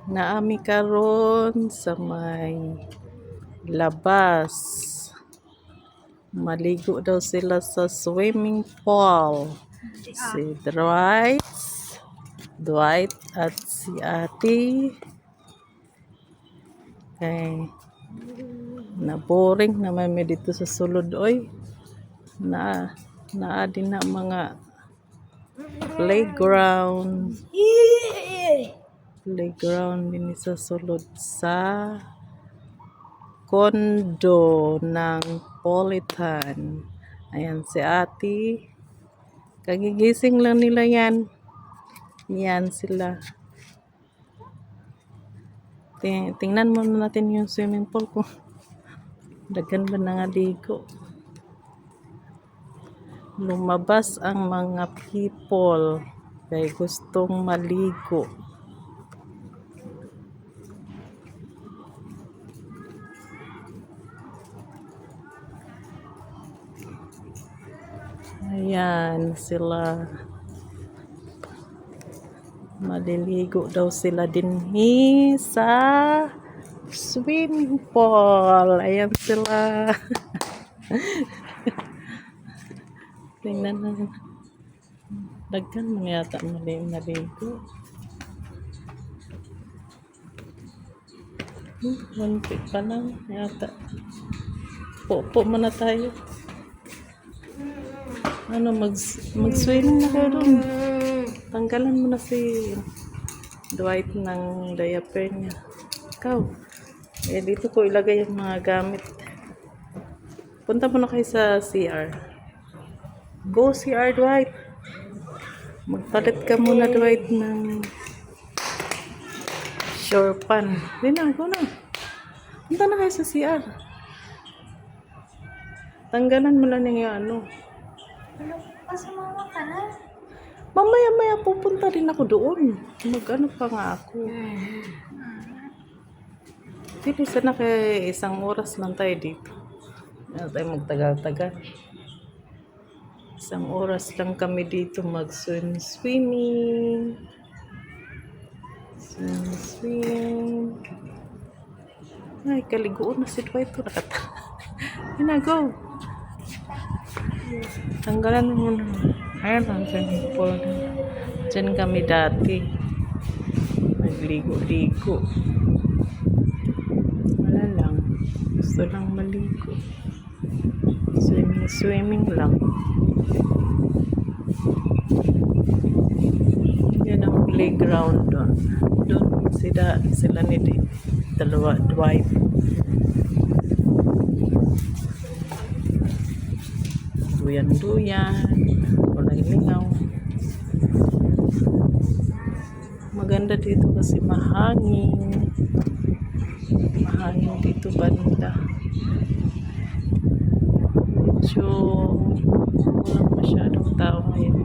Naami karon sa may labas. Maligo daw sila sa swimming pool. Si Dwight at si Ate. Kay na-boring naman may dito sa sulod oy. Naa din na mga playground din sa sulod sa condo ng Politan. Ayan si Ate. Kagigising lang nila yan. Yan sila. Tingnan muna natin yung swimming pool kung daghan ba nangaligo. Lumabas ang mga people kay gustong maligo. Ayan sila. Maliligo daw sila dinhi sa swimming pool. Ayan sila. Tingnan na. Daghan mo yata maligo. Munti pa lang yata. Po muna tayo. Mag-swimming na kayo doon. Tanggalan mo na si Dwight ng diaper niya. Ikaw. Dito ko ilagay yung mga gamit. Punta mo na kayo sa CR. Go CR, Dwight. Magpalit ka muna, Dwight, ng shore pan. Go na. Punta na kayo sa CR. Tanggalan mo lang yung ano. Pasumama ka na. Mamaya pupunta rin ako doon. Mag-ano pa nga ako. Dito sana kay isang oras lang tayo dito. Ano tayo magtagal-tagal. Isang oras lang kami dito mag-swimming. Swim. Ay, kaliguan na si Dwight ko. Go. Tanggalan mo na. Ayan ang swimming pool. Diyan kami dati. Nagligo-ligo. Wala lang. Gusto lang maligo. Swimming lang. Yan ang playground doon. Doon sila ni dalawa Dwight. Duyan-duyan. Walang lingaw. Maganda dito kasi mahangin. Mahangin dito banda. Medyo walang masyadong tao ngayon.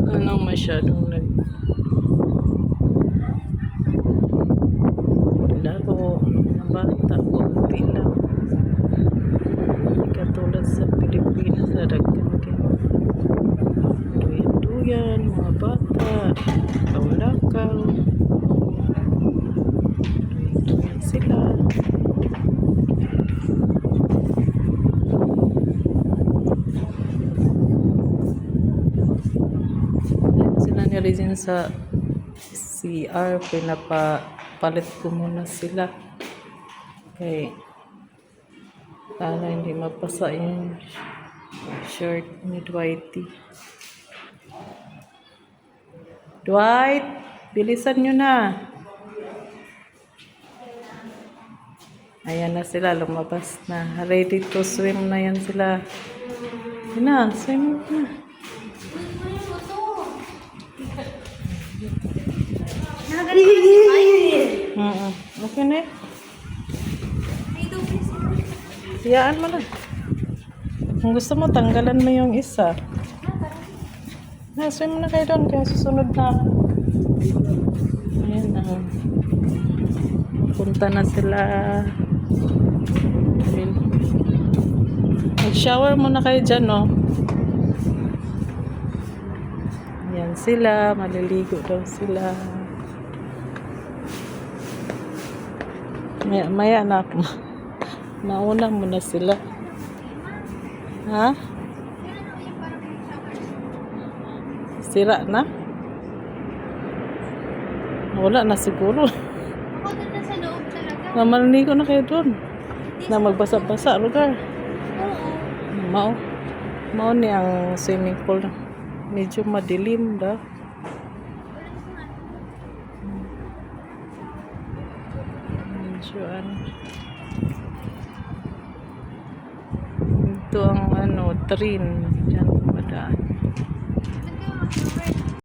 Walang masyadong naglaro ng bata. Kunti lang. Katulad sa Pilipinas na duyan-duyan, mga bata, lakaw-lakaw. Duyan sila. Sila nirizin sa CR, pinapalit ko muna sila. Okay. Para hindi mapasa yung shirt ni Dwighty. Dwight, bilisan nyo na. Ayan na sila, lumabas na. Ready to swim na yan sila. Ayan na, swim na. Okay na eh. Hiyaan mo lang. Kung gusto mo, tanggalan mo yung isa. Swim na kayo doon, kaya susunod na. Ayan na. Punta na sila. Mag-shower muna kayo dyan, no? Ayan sila, maliligo daw sila. Maya, maya na ako. Mauna mo na sila. Ha? Sira na? Wala na siguro. Ako doon na sa loob talaga. Namaligo na kayo doon. Na magbasa-basa lugar. Oo. Mao ni ang swimming pool. Medyo madilim da. Medyo ano. Ito ang ano, train. Diyan madaan. Saan kayo mag-rent?